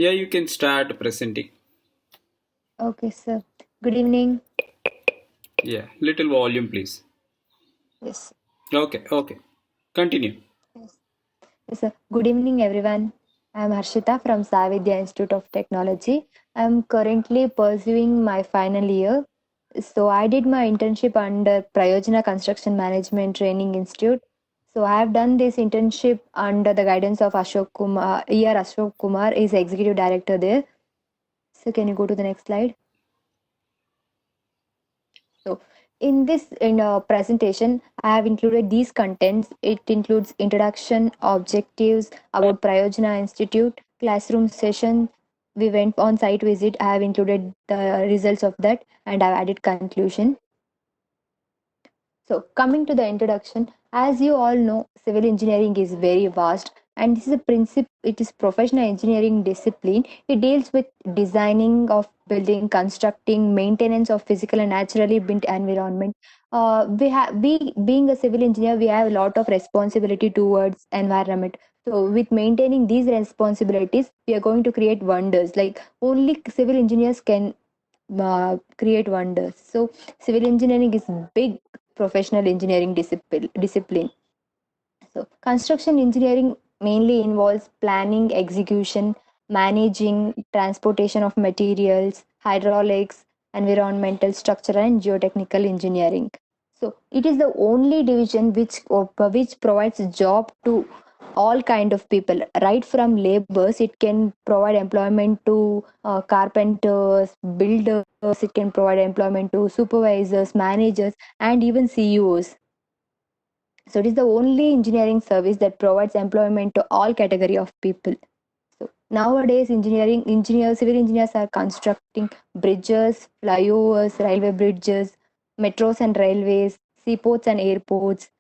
Yeah, you can start presenting. Okay, sir. Good evening. Yeah, little volume, please. Yes. Okay. Continue. Yes. Yes, sir. Good evening, everyone. I am Harshita from Savidya Institute of Technology. I am currently pursuing my final year. So I did my internship under Prayojana Construction Management Training Institute. So I have done this internship under the guidance of Ashok Kumar. Ashok Kumar is executive director there. So can you go to the next slide? So, in presentation, I have included these contents. It includes introduction, objectives about Prayojana Institute, classroom session. We went on site visit. I have included the results of that, and I've added conclusion. So, coming to the introduction, as you all know, civil engineering is very vast, and this is a principle. It is professional engineering discipline. It deals with designing of building, constructing, maintenance of physical and naturally built environment. We being a civil engineer, we have a lot of responsibility towards environment. So, with maintaining these responsibilities, we are going to create wonders. Like only civil engineers can create wonders. So civil engineering is big professional engineering discipline. So construction engineering mainly involves planning, execution, managing, transportation of materials, hydraulics, environmental, structural, and geotechnical engineering. So it is the only division which provides job to all kind of people, right from laborers. It can provide employment to carpenters, builders. It can provide employment to supervisors, managers, and even CEOs. So it is the only engineering service that provides employment to all category of people. So nowadays, civil engineers are constructing bridges, flyovers, railway bridges, metros and railways, seaports and airports,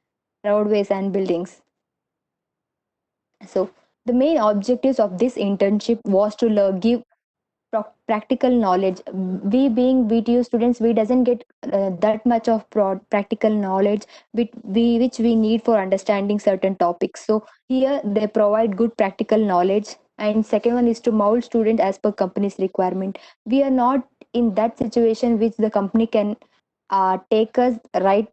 roadways and buildings. So the main objectives of this internship was to give practical knowledge. We being BTU students, we doesn't get that much of practical knowledge which we need for understanding certain topics. So here they provide good practical knowledge. And second one is to mold student as per company's requirement. We are not in that situation which the company can take us right,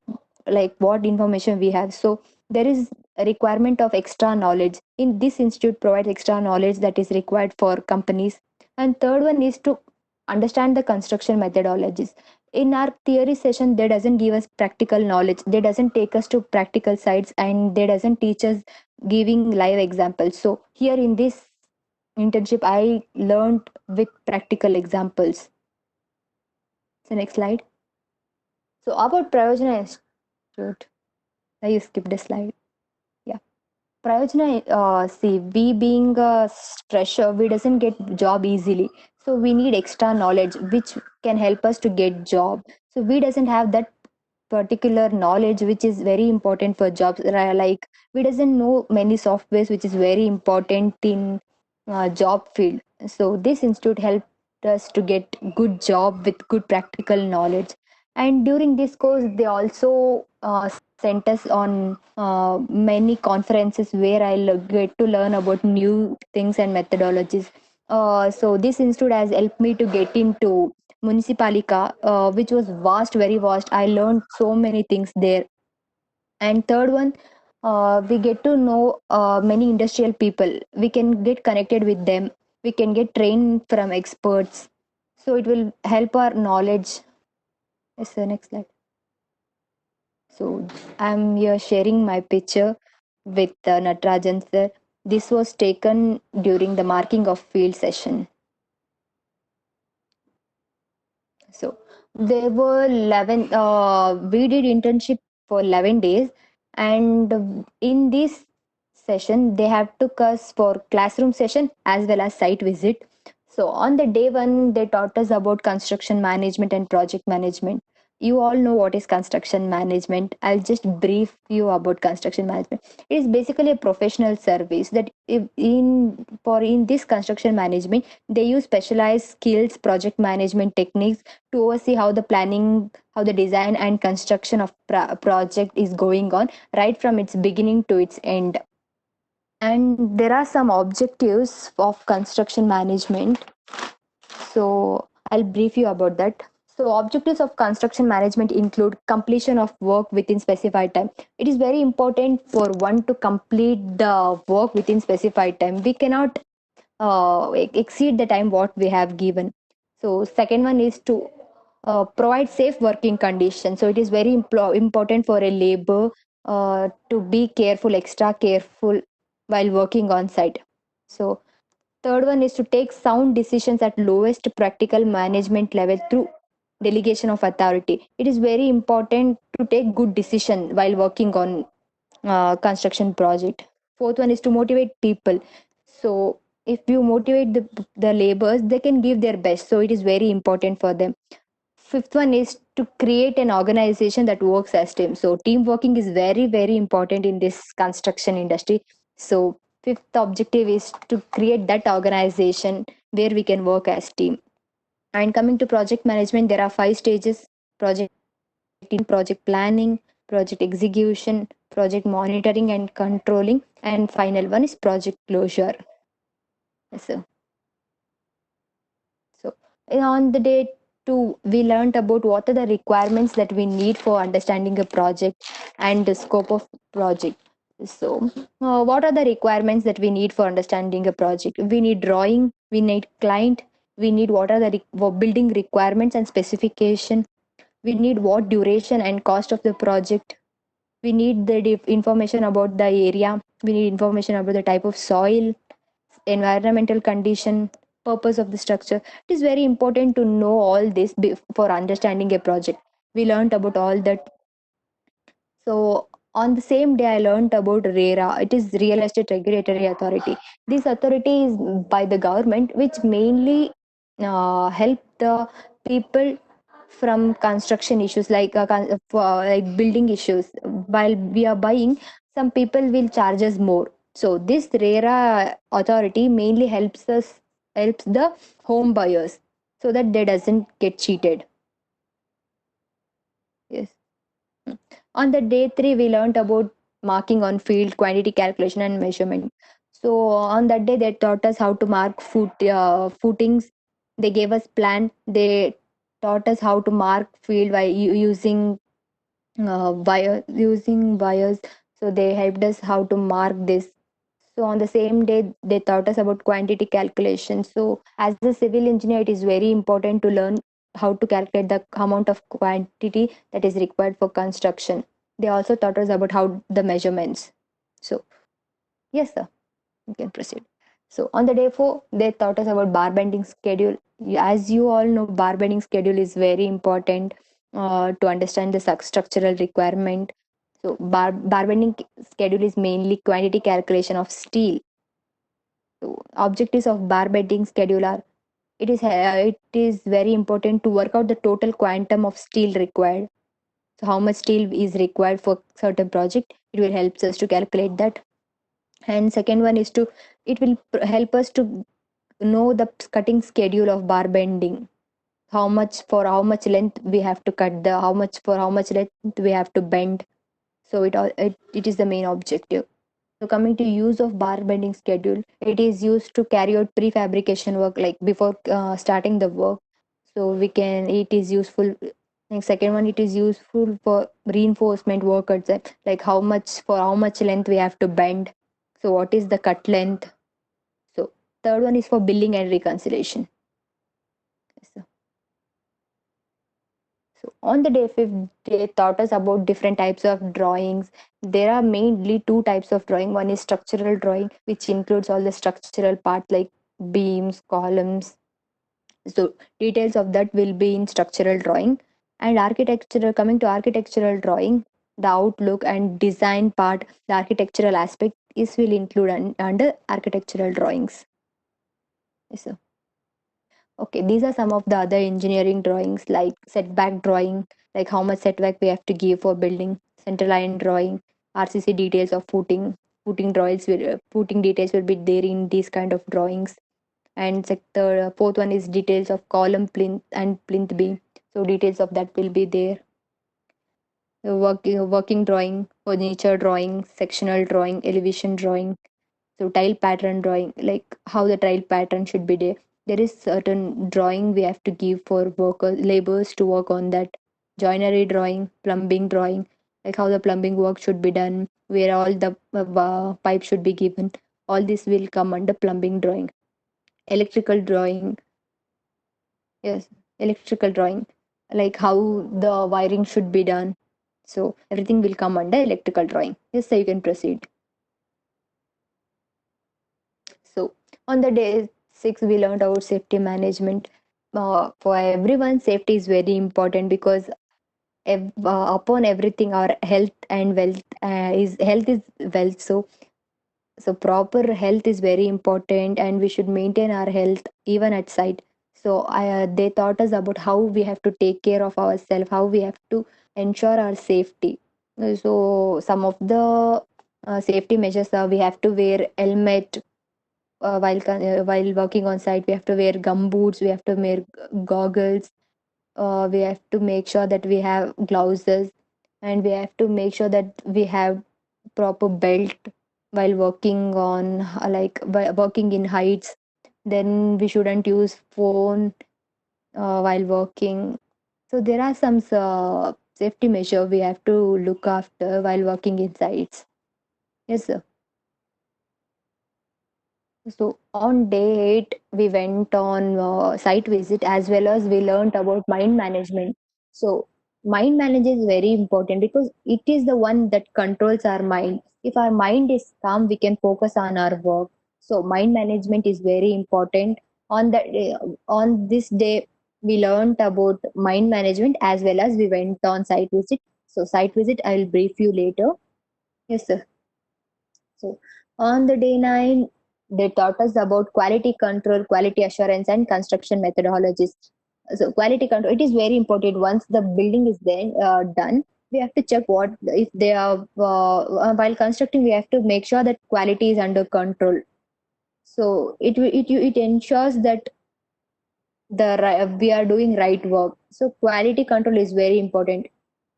like what information we have. So there is a requirement of extra knowledge. In this institute provides extra knowledge that is required for companies. And third one is to understand the construction methodologies. In our theory session, they doesn't give us practical knowledge. They doesn't take us to practical sites, and they doesn't teach us giving live examples. So here in this internship, I learned with practical examples. So next slide. So about Prayojana Institute. You skipped a slide. Yeah. Prayojana, see, we being a fresher, we doesn't get job easily. So we need extra knowledge, which can help us to get job. So we doesn't have that particular knowledge, which is very important for jobs. Like we doesn't know many softwares, which is very important in job field. So this institute helped us to get good job with good practical knowledge. And during this course, they also sent us on many conferences where get to learn about new things and methodologies. So this institute has helped me to get into municipalika, which was vast, very vast. I learned so many things there. And third one, we get to know many industrial people. We can get connected with them. We can get trained from experts. So it will help our knowledge. Yes, sir. Next slide. So I'm here sharing my picture with Natarajan sir. This was taken during the marking of field session. So there were 11, we did internship for 11 days. And in this session, they have took us for classroom session as well as site visit. So on the day one, they taught us about construction management and project management. You all know what is construction management. I'll just brief you about construction management. It is basically a professional service that if in this construction management, they use specialized skills, project management techniques to oversee how the planning, how the design and construction of project is going on right from its beginning to its end. And there are some objectives of construction management. So I'll brief you about that. So objectives of construction management include completion of work within specified time. It is very important for one to complete the work within specified time. We cannot exceed the time what we have given. So second one is to provide safe working conditions. So it is very important for a labor to be careful, extra careful while working on site. So third one is to take sound decisions at lowest practical management level through delegation of authority. It is very important to take good decision while working on construction project. Fourth one is to motivate people. So if you motivate the laborers, they can give their best. So it is very important for them. Fifth one is to create an organization that works as team. So team working is very, very important in this construction industry. So fifth objective is to create that organization where we can work as team. And coming to project management, there are 5 stages: project in project planning, project execution, project monitoring and controlling, and final one is project closure. So So, on the day two, we learned about what are the requirements that we need for understanding a project and the scope of project. So, what are the requirements that we need for understanding a project? We need drawing, we need client, we need what are the building requirements and specification. We need what duration and cost of the project. We need the information about the area. We need information about the type of soil, environmental condition, purpose of the structure. It is very important to know all this for understanding a project. We learned about all that. So on the same day, I learned about RERA. It is Real Estate Regulatory Authority. This authority is by the government, which mainly help the people from construction issues like building issues. While we are buying, some people will charge us more. So this RERA authority mainly helps the home buyers so that they doesn't get cheated. Yes. On the day three, we learned about marking on field, quantity calculation, and measurement. So on that day, they taught us how to mark footings. They gave us plan. They taught us how to mark field by using using wires. So they helped us how to mark this. So on the same day, they taught us about quantity calculation. So as a civil engineer, it is very important to learn how to calculate the amount of quantity that is required for construction. They also taught us about how the measurements. So yes, sir, you can proceed. So on the day four, they taught us about bar bending schedule. As you all know, bar bending schedule is very important to understand the structural requirement. So bar bending schedule is mainly quantity calculation of steel. So objectives of bar bending schedule are it is very important to work out the total quantum of steel required. So how much steel is required for certain project? It will help us to calculate that. And second one is to it will help us to know the cutting schedule of bar bending. How much length we have to cut the how much for how much length we have to bend. So it is the main objective. So coming to use of bar bending schedule, it is used to carry out prefabrication work like before starting the work. So it is useful. And second one, it is useful for reinforcement work itself, like how much length we have to bend. So what is the cut length? So third one is for billing and reconciliation. So, so on the day fifth, they taught us about different types of drawings. There are mainly two types of drawing. One is structural drawing, which includes all the structural parts like beams, columns. So details of that will be in structural drawing. And architectural, coming to architectural drawing, the outlook and design part, the architectural aspect is will include under architectural drawings. Yes, sir. Okay, these are some of the other engineering drawings like setback drawing, like how much setback we have to give for building, center line drawing, RCC details of footing details will be there in these kind of drawings. And sector fourth one is details of column plinth and plinth beam. So details of that will be there. Working drawing, furniture drawing, sectional drawing, elevation drawing. So tile pattern drawing, like how the tile pattern should be there. There is certain drawing we have to give for workers, laborers to work on that. Joinery drawing, plumbing drawing, like how the plumbing work should be done, where all the pipe should be given. All this will come under plumbing drawing. Electrical drawing, yes, electrical drawing, like how the wiring should be done. So everything will come under electrical drawing. Yes, so you can proceed. So on the day six, we learned about safety management. For everyone, safety is very important because upon everything, our health and wealth is health is wealth. So proper health is very important, and we should maintain our health even at site. So they taught us about how we have to take care of ourselves, how we have to ensure our safety. So some of the safety measures are we have to wear helmet while working on site. We have to wear gum boots, we have to wear goggles, we have to make sure that we have gloves, and we have to make sure that we have proper belt while working on working in heights. Then we shouldn't use phone while working. So there are some safety measure we have to look after while working in sites. Yes, sir. So on day 8, we went on site visit, as well as we learned about mind management. So mind management is very important because it is the one that controls our mind. If our mind is calm, we can focus on our work. So mind management is very important. On this day, we learned about mind management, as well as we went on site visit. So site visit, I will brief you later. Yes, sir. So on the day 9, they taught us about quality control, quality assurance, and construction methodologies. So quality control, it is very important. Once the building is then done, we have to check what if they are while constructing. We have to make sure that quality is under control. So it ensures that we are doing right work. So quality control is very important.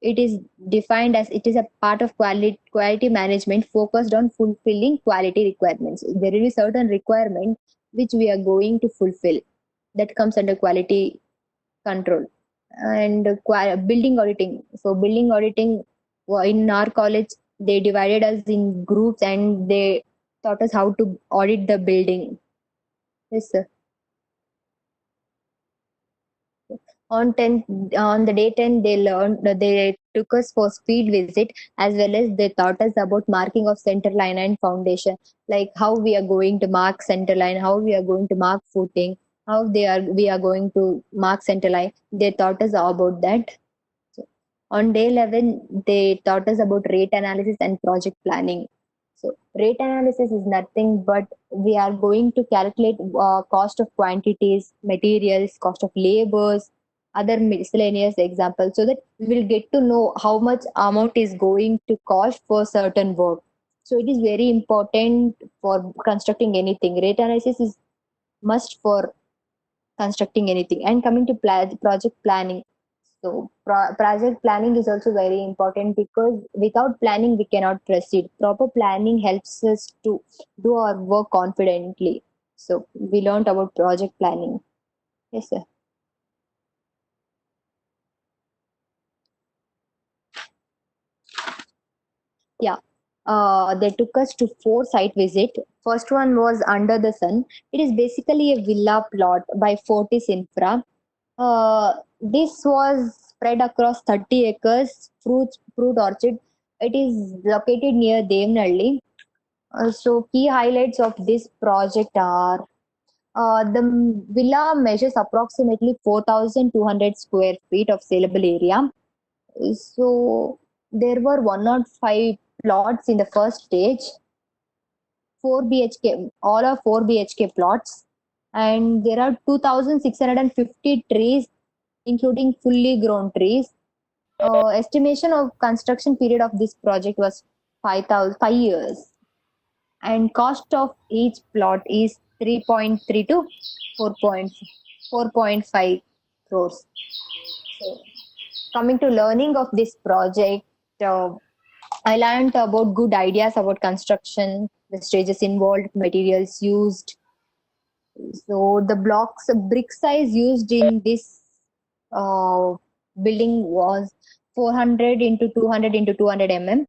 It is defined as it is a part of quality management focused on fulfilling quality requirements. There will be certain requirement which we are going to fulfill, that comes under quality control. And building auditing. So building auditing, in our college they divided us in groups and they taught us how to audit the building. Yes, sir. On the day 10, they took us for speed visit, as well as they taught us about marking of center line and foundation, like how we are going to mark center line, how we are going to mark footing, how we are going to mark center line. They taught us about that. So on day 11, they taught us about rate analysis and project planning. So rate analysis is nothing but we are going to calculate cost of quantities, materials, cost of labors, other miscellaneous examples, so that we will get to know how much amount is going to cost for certain work. So it is very important for constructing anything. Rate analysis is must for constructing anything. And coming to project planning. So project planning is also very important because without planning we cannot proceed. Proper planning helps us to do our work confidently. So we learned about project planning. Yes, sir. Yeah. They took us to 4 site visit. First one was Under the Sun. It is basically a villa plot by Fortis Infra. This was spread across 30 acres, fruit orchard. It is located near Devnalli. So key highlights of this project are the villa measures approximately 4,200 square feet of saleable area. So there were 105 plots in the first stage, 4 BHK, all are 4 BHK plots, and there are 2,650 trees, including fully grown trees. Estimation of construction period of this project was 5 years, and cost of each plot is 3.3 to 4.5 crores. So, coming to learning of this project, uh, I learned about good ideas about construction, the stages involved, materials used. So the blocks, brick size used in this uh, building was 400 into 200 into 200 mm.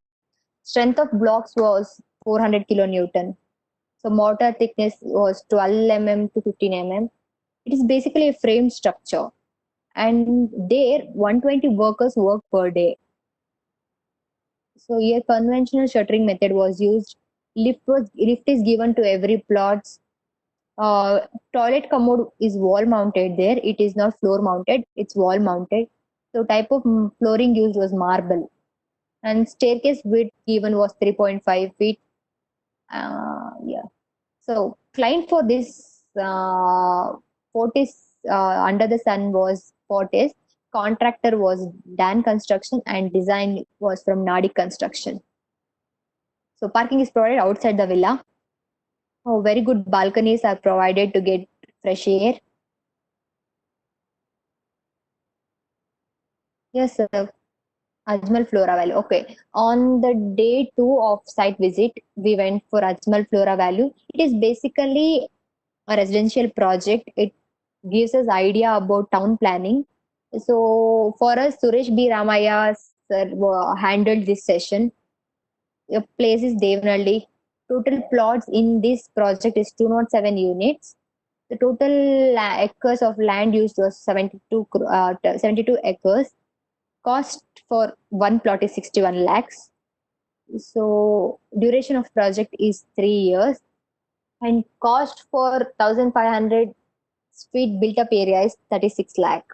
Strength of blocks was 400 kilonewton. So mortar thickness was 12 mm to 15 mm. It is basically a frame structure, and there 120 workers work per day. So here conventional shuttering method was used. Lift is given to every plots. Toilet commode is wall mounted there. It is not floor mounted. It's wall mounted. So type of flooring used was marble, and staircase width given was 3.5 feet. Yeah. So client for this Fortis Under the Sun was Fortis. Contractor was Dan Construction, and design was from Nadi Construction. So parking is provided outside the villa. Oh, very good balconies are provided to get fresh air. Yes, sir. Ajmal Flora Valley. Okay. On the day two of site visit, we went for Ajmal Flora Valley. It is basically a residential project. It gives us idea about town planning. So for us, Suresh B. Ramaya sir handled this session. The place is Devnalli. Total plots in this project is 207 units. The total acres of land used was 72 acres. Cost for one plot is 61 lakhs. So duration of project is 3 years, and cost for 1,500 feet built up area is 36 lakh.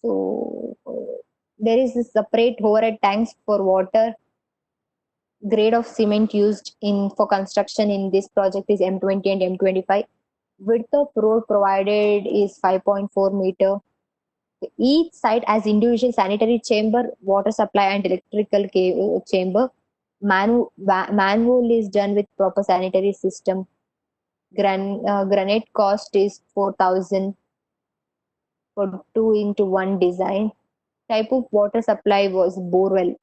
So there is a separate overhead tanks for water. Grade of cement used in for construction in this project is M20 and M25. Width of road provided is 5.4 meter. Each site has individual sanitary chamber, water supply, and electrical chamber. Manual is done with proper sanitary system. Granite cost is 4,000 for 2-into-1 design. Type of water supply was borewell.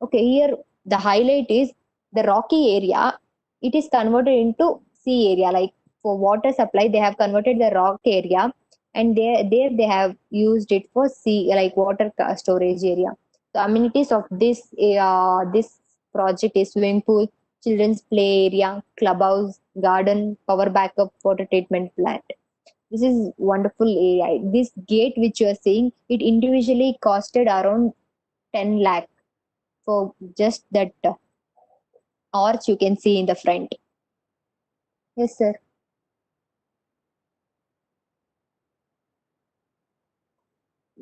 Okay, here the highlight is the rocky area. It is converted into sea area. Like for water supply, they have converted the rock area, and there they have used it for sea, like water storage area. The amenities of this project is swimming pool, children's play area, clubhouse, garden, power backup, water treatment plant. This is wonderful area. This gate which you are seeing, it individually costed around 10 lakh for just that arch you can see in the front. Yes, sir.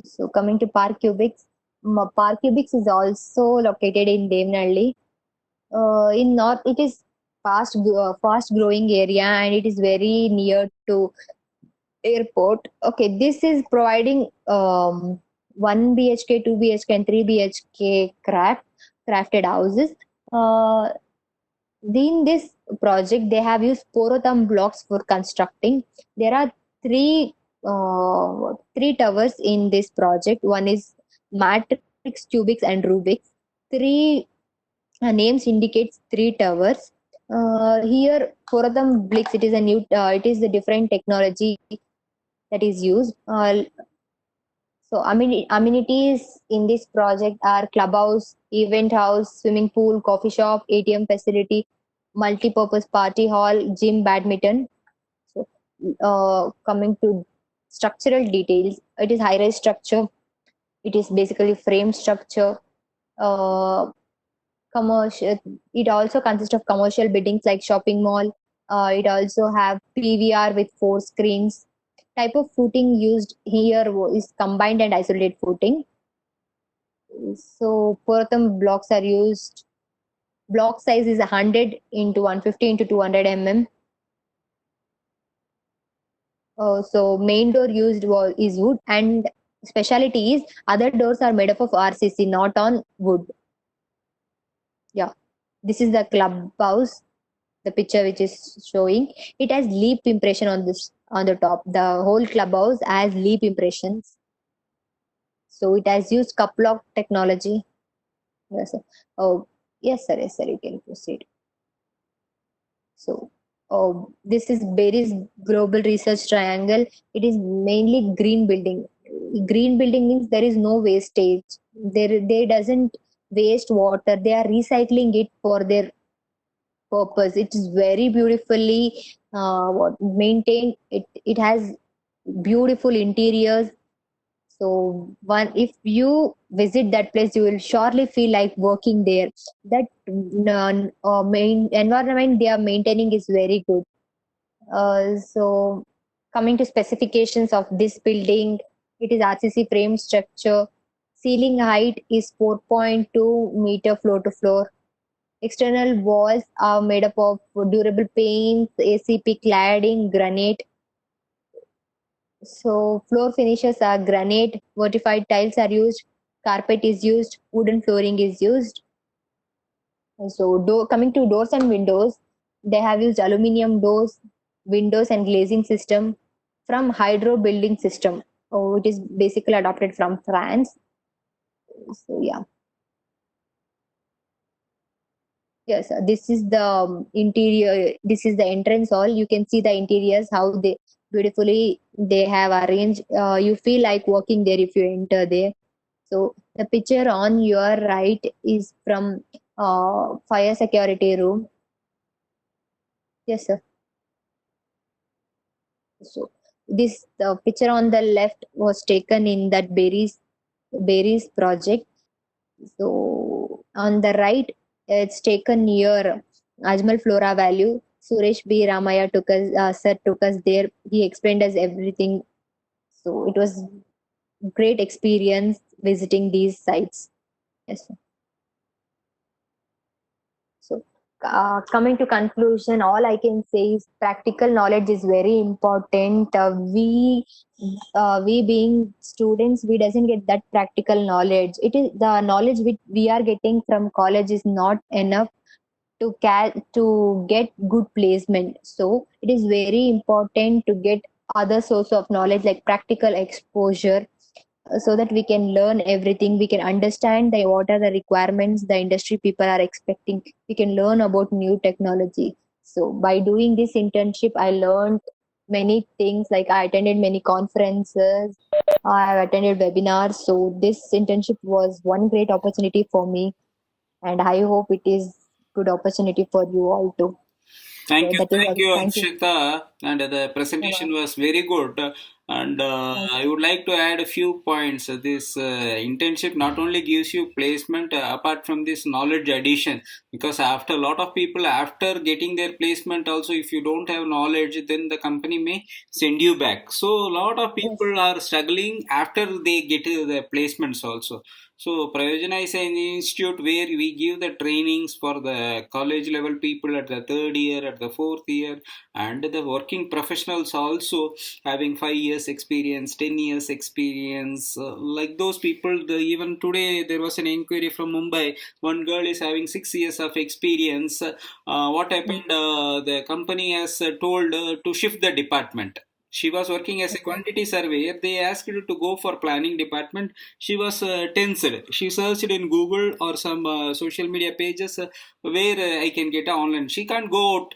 So coming to Park Cubics, Park Cubics is also located in Devnalli. In north, it is fast growing area, and it is very near to airport. Okay, this is providing 1 BHK, 2 BHK, and 3 BHK crafted houses. Uh, in this project, they have used Porotham blocks for constructing. There are three three towers in this project. One is Matrix, Cubics, and Rubix. Three names indicates three towers. Here, Porotham Blix, it is a new, it is a different technology that is used. So amenities in this project are clubhouse, event house, swimming pool, coffee shop, ATM facility, multi-purpose party hall, gym, badminton. So coming to structural details, it is high-rise structure. It is basically frame structure. Uh, Commercial. It also consists of commercial buildings like shopping mall. It also have PVR with 4 screens. Type of footing used here is combined and isolated footing. So Puratham blocks are used. Block size is 100 into 150 into 200 mm. So main door used is wood, and speciality is other doors are made up of RCC, not on wood. Yeah, this is the clubhouse. The picture which is showing, it has leaf impression on this on the top. The whole clubhouse has leaf impressions. So it has used cup lock technology. Yes, sir. Oh, yes, sir. Yes, sir. You can proceed. So, this is Berry's Global Research Triangle. It is mainly green building. Green building means there is no wastage. They doesn't waste water. They are recycling it for their purpose. It is very beautifully maintained. It has beautiful interiors. So one, if you visit that place, you will surely feel like working there. That main environment they are maintaining is very good. So coming to specifications of this building, it is RCC frame structure. Ceiling height is 4.2 meter floor to floor. External walls are made up of durable paints, ACP cladding, granite. So floor finishes are granite, vertified tiles are used, carpet is used, wooden flooring is used. So coming to doors and windows, they have used aluminium doors, windows and glazing system from Hydro Building System. Oh, it is basically adopted from France. So yeah, yes, this is the interior. This is the entrance hall. You can see the interiors how they beautifully they have arranged. You feel like walking there if you enter there. So the picture on your right is from fire security room. Yes, sir. So this the picture on the left was taken in that berries project. So on the right, it's taken near Ajmal Flora Value. Suresh B. Ramaya took us, sir took us there. He explained us everything. So it was great experience visiting these sites. Yes, sir. So, coming to conclusion, all I can say is practical knowledge is very important. We being students, we doesn't get that practical knowledge. It is the knowledge which we are getting from college is not enough to get good placement. So, it is very important to get other source of knowledge like practical exposure so that we can learn everything, we can understand what are the requirements the industry people are expecting, we can learn about new technology. So by doing this internship I learned many things, like I attended many conferences, I have attended webinars. So this internship was one great opportunity for me, and I hope it is good opportunity for you all too. So that is Thank all. you, Thank you. Akshita. And the Bye presentation bye. was very good. And Thank I you. would like to add a few points. This internship not only gives you placement, apart from this knowledge addition, because after a lot of people, after getting their placement, also if you don't have knowledge, then the company may send you back. So a lot of Yes. people are struggling after they get their placements also. So Prayojana is an institute where we give the trainings for the college level people at the third year, at the fourth year, and the working professionals also having 5 years experience, 10 years experience. Like those people, even today there was an inquiry from Mumbai. One girl is having 6 years of experience. What Mm. happened? The company has told to shift the department. She was working as a Okay. quantity surveyor. They asked her to go for planning department. She was tensed. She searched in Google or some social media pages where I can get a online. She can't go out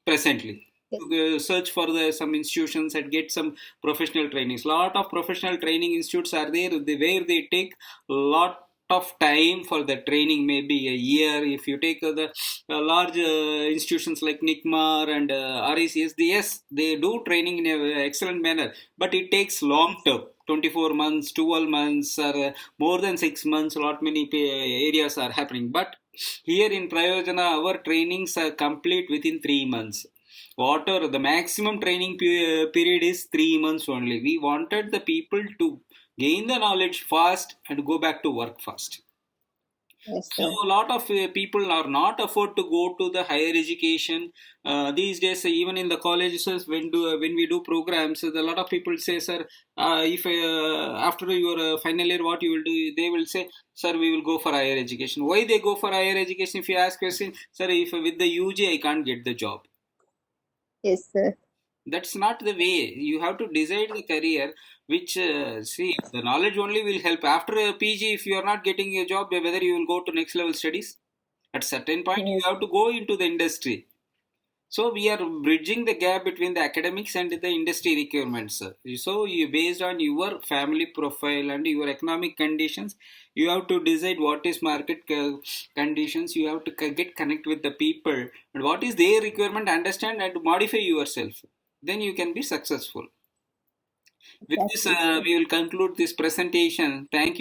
presently Yes. to search for some institutions and get some professional trainings. Lot of professional training institutes are there where they take lot of time for the training, maybe a year. If you take the large institutions like NICMAR and RECS, yes, they do training in an excellent manner, but it takes long term. 24 months, 12 months, or more than 6 months, a lot many areas are happening. But here in Prayojana, our trainings are complete within 3 months. Whatever the maximum training period is 3 months only. We wanted the people to gain the knowledge fast and go back to work fast. Yes, So sir. a lot of people are not afford to go to the higher education these days. Even in the colleges, when we do programs, a lot of people say, "Sir, if after your final year, what you will do?" They will say, "Sir, we will go for higher education." Why they go for higher education? If you ask question, "Sir, if with the UG I can't get the job." Yes, sir. That's not the way. You have to decide the career which see the knowledge only will help after a PG. If you are not getting a job, whether you will go to next level studies, at certain point you Yes. have to go into the industry. So we are bridging the gap between the academics and the industry requirements. So you, based on your family profile and your economic conditions, you have to decide what is market conditions. You have to get connect with the people and what is their requirement, understand and modify yourself. Then you can be successful. With this, Exactly. we will conclude this presentation. Thank you.